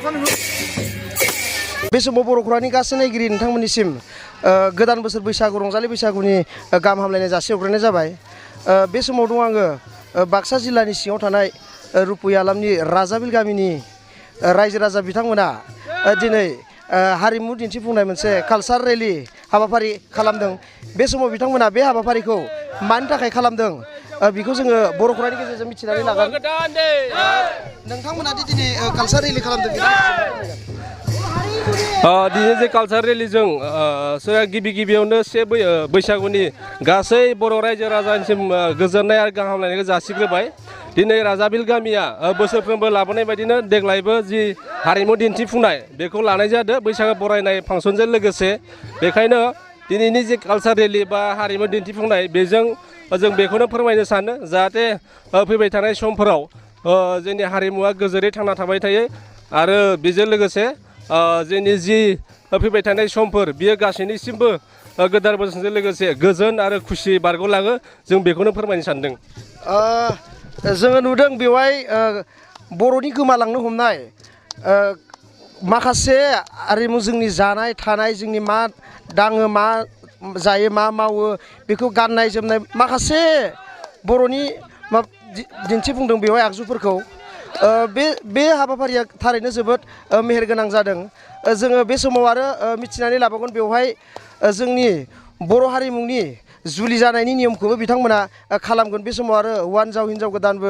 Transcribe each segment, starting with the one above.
बे समाव बर'खौरांनि गासै नायगिरि नोंथांमोननिसिम गोदान बोसोर बैसागु रंजालि बैसागुनि गाहाम हामलायनाय जासिहरग्रोनाय जाबाय। बे समाव दं आङो बाक्सा जिल्लानि सिङाव थानाय रुप'इ हालामनि राजाबिल गामिनि रायजो राजा बिथांमोना दिनै हारिमु दिन्थिफुंनाय मोनसे कालचार रेलि हाबाफारि खालामदों। बे समाव बिथांमोना बे हाबाफारिखौ मानि थाखाय खालामदों बेखौ जोङो बर'खौरांनि गेजेरजों मिथिनानै लागोन। नोंथांमोना दिनै कालचार रेलि खालामदों दिनै जे कालचार रेलिजों गिबि गिबियावनो से बैसागुनि गासै बर' रायजो राजानिसिम गोजोननाय आरो गाहाम हामलायनायखौ जासिग्रोबाय। दिनै राजाबिल गामिया बोसोरफ्रोमबो लाबोनाय बायदिनो देग्लायबो जि हारिमु दिन्थिफुंनाय बेखौ लानाय जादों बैसागु बरायनाय फांसनजों लोगोसे। बेखायनो दिनैनि जे कालचार रेलि बा हारिमु दिन्थिफुंनाय बेजों जों बेखौनो फोरमायनो सानो जाहाथे फैबाय थानाय समफोराव जोंनि हारिमुवा गोजोरै थांना थाबाय थायो आरो बेजों लोगोसे जोंनि जि फैबाय थानाय समफोर बियो गासैनिसिमबो गोदान बोसोरजों लोगोसे गोजोन आरो खुसि बारग'लाङो जों बेखौनो फोरमायनो सानदों। जोङो नुदों बेवहाय बर'नि गोमालांनो हमनाय माखासे आरिमु जोंनि जानाय थानाय जोंनि मा दाङो मा जायो मा मावो बेखौ गाननाय जोमनाय माखासे बर'नि दिन्थिफुंदों बेवहाय आगजुफोरखौ। बे हाबाफारिया थारैनो जोबोद मेहेरगोनां जादों। जोङो बे समाव आरो मिथिनानै लाबावगोन बेवहाय जोंनि बर' हारिमुनि जुलि जानायनि नियमखौबो बिथांमोना खालामगोन। बे समाव आरो हौवा हिनजाव गोदानबो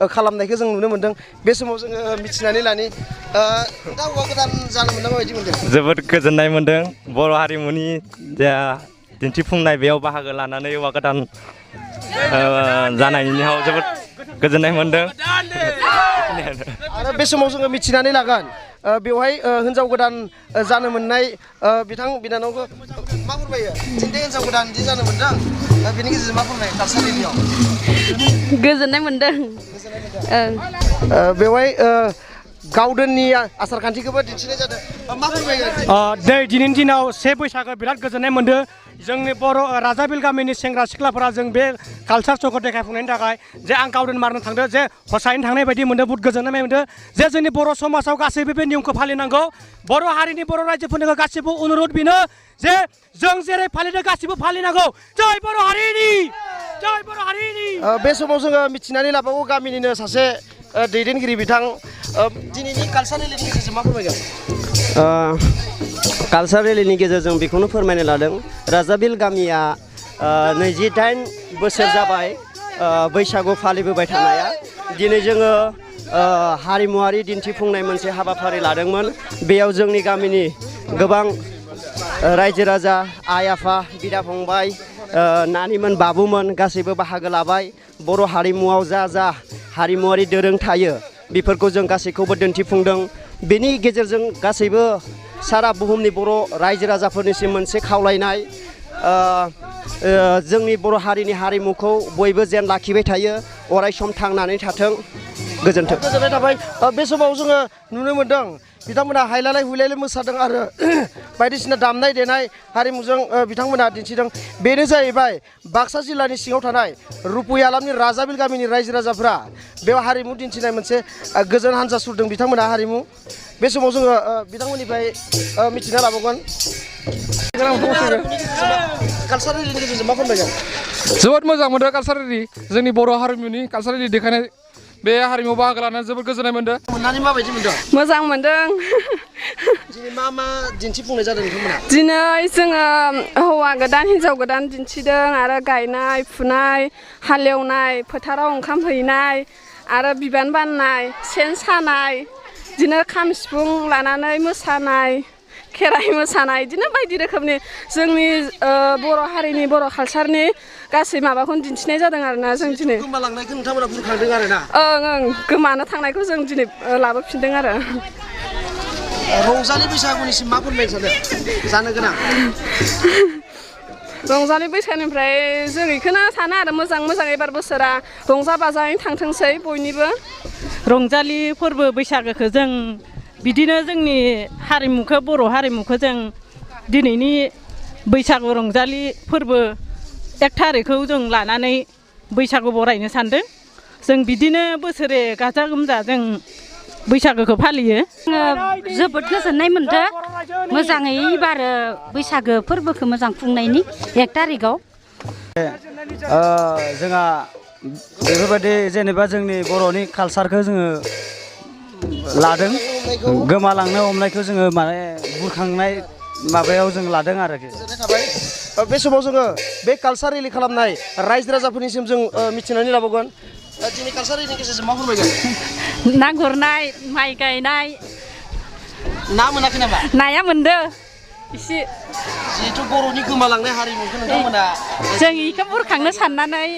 खालामनायखौ जों नुनो मोन्दों। बे समाव जोङो मिथिनानै लानि दा हौवा गोदान जानो मोनदों माबायदि मोनदों? जोबोद गोजोननाय मोन्दों। बर' हारिमुनि जा दिन्थिफुंनाय बेयाव बाहागो लानानै हौवा गोदान जानायनियाव जोबोद गोजोननाय मोन्दों। आरो बे समाव जोङो मिथिनानै लागोन बेवहाय हिनजाव गोदान जानो मोननाय बिथां बिनानावखौ मा फोरमायो? दिनै हिनजाव गोदान बिदि जानो मोनदों बेनि गेजेरजों मा फोरमायो कालचार रेलियाव? गोजोननाय मोन्दों। बेवहाय गावदोननि आसार खान्थिखौबो दिन्थिनाय जादों। मा फोरमायगोन? दिनैनि दिनाव से बैसागो बिराद गोजोननाय मोन्दों। जोंनि बर' राजाबिल गामिनि सेंग्रा सिख्लाफोरा जों बे कालचार श'खौ देखायफुंनायनि थाखाय जे आं गावदोन मारनो थांदों जे हसायैनो थांनाय बायदि मोन्दों, बहुद गोजोननाय मोन्दों जे जोंनि बर' समाजाव गासैबो बे नियमखौ फालिनांगौ। बर' हारिनि बर' रायजोफोरनो गासैबो अनुर'ध बेनो जे जों जेरै फालिदों गासैबो फालिनांगौ। जय बर' हारिनि, जय बर' हारिनि। बे समाव जोङो मिथिनानै लाबावो गामिनिनो सासे दैदेनगिरि बिथां दिनैनि कालचार रेलिनि गेजेरजों मा फोरमायगोन? कालचार रेलिनि गेजेरजों बेखौनो फोरमायनो लादों राजाबिल गामिया 28 बोसोर जाबाय बैसागु फालिबोबाय थानाया। दिनै जोङो हारिमुवारि दिन्थिफुंनाय मोनसे हाबाफारि लादोंमोन। बेयाव जोंनि गामिनि गोबां रायजो राजा आइ आफा बिदा फंबाय नानिमोन बाबुमोन गासैबो बाहागो लाबाय। बर' हारिमुआव जा हारिमुवारि दोरों थायो बेफोरखौ जों गासैखौबो दिन्थिफुंदों। बेनि गेजेरजों गासैबो सारा बुहुमनि बर' रायजो राजाफोरनिसिम मोनसे खावलायनाय जोंनि बर' हारिनि हारिमुखौ बयबो जेन लाखिबाय थायो अराय सम थांनानै थाथों। गोजोन्थों। गोजोननाय थाबाय। बे समाव जोङो नुनो मोन्दों बिथांमोना हायलालाय हुइलालाय मोसादों आरो बायदिसिना दामनाय देनाय हारिमुजों बिथांमोना दिन्थिदों। बेनो जाहैबाय बाक्सा जिल्लानि सिङाव थानाय रुप'इ हालामनि राजाबिल गामिनि रायजो राजाफ्रा बेयाव हारिमु दिन्थिनाय मोनसे गोजोन हान्जा सुरदों बिथांमोना हारिमु। बे समाव जोङो बिथांमोननिफ्राय मिथिना लाबावगोन कालचार रेलिनि गेजेरजों मा फोरमायगोन? जोबोद मोजां मोनदों कालचार रेलि, जोंनि बर' हारिमुनि कालचार रेलि देखायनाय बे हारिमुआव बाहागो लानानै जोबोद गोजोननाय मोनदों। मोननानै माबायदि मोनदों? मोजां मोन्दों। दिनै मा दिन्थिफुंनाय जादों नोंथांमोना? दिनै जोङो हौवा गोदान हिनजाव गोदान दिन्थिदों आरो गायनाय फुनाय हालेवनाय फोथाराव ओंखाम हैनाय आरो बिबान बाननाय सेन सानाय बिदिनो खाम सिफुं लानानै मोसानाय खेराइ मोसानाय बिदिनो बायदि रोखोमनि जोंनि बर' हारिनि बर' कालचारनि गासै माबाखौनो दिन्थिनाय जादों आरोना जों दिनै। गोमालांनायखौ नोंथांमोना बुरखांदों आरोना? ओं गोमानो थांनायखौ जों दिनै लाबोफिनदों आरो। रंजालि बैसागुनिसिम मा फोरमायनो सानो जानो गोनां? रंजालि बैसागुनिफ्राय जों बेखौनो सानो आरो मोजां एबार बोसोरा रंजा बाजायै थांथोंसै बयनिबो। रंजालि फोरबो बैसागोखौ जों बिदिनो जोंनि हारिमुखौ बर' हारिमुखौ जों दिनैनि बैसागु रंजालि फोरबो 1 थारिखखौ जों लानानै बैसागु बरायनो सानदों। जों बिदिनो बोसोरे गाजा गोमजा जों बैसागोखौ फालियो। जोबोद गोजोननाय मोनदों मोजाङै एबारो बैसागो फोरबोखौ मोजां खुंनायनि 1 थारिखआव जोंहा बेफोरबायदि जेनेबा जोंनि बर'नि कालसारखौ जोङो लादों गोमालांनो हमनायखौ जोङो माने बुरखांनाय माबायाव जों लादों आरोखि। बे समाव जोङो बे कालसार रेलि खालामनाय रायजो राजाफोरनिसिम जों मिथिनानै लाबावगोन दिनै कालसार रेलिनि गेजेरजों मा फोरमायगोन? ना गुरनाय माइ गायनाय ना मोनाखै नामा? नाया मोनदो एसे जिहेथु बर'नि गोमालांनाय हारिमुखौ नोंथांमोना जों इखौ बुरखांनो साननानै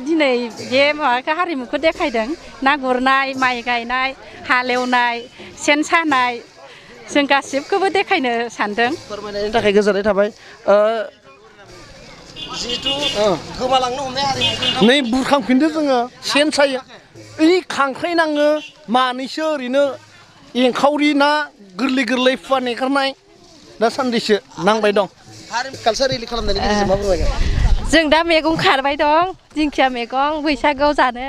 दिनै बे माबाखौ हारिमुखौ देखायदों। ना गुरनाय माइ गायनाय हालेवनाय सेन सानाय जों गासिबखौबो देखायनो सानदों। फोरमायनायनि थाखाय गोजोननाय थाबाय। जिहेथु गोमालांनो हमनाय हारिमुखौ नै बुरखांफिनदो जोङो सेन सायो ओइ खांख्राइ नाङो मानैसो ओरैनो एंखावरि ना गोरलै गोरलै फुवान एंखारनाय दासान्दिसो नांबाय दं। कालसार रेलि खालामनायनि गेजेरजों मा फोरमायगोन? जों दा मैगं खारबाय दं दिंखिया मैगं बैसागोआव जानो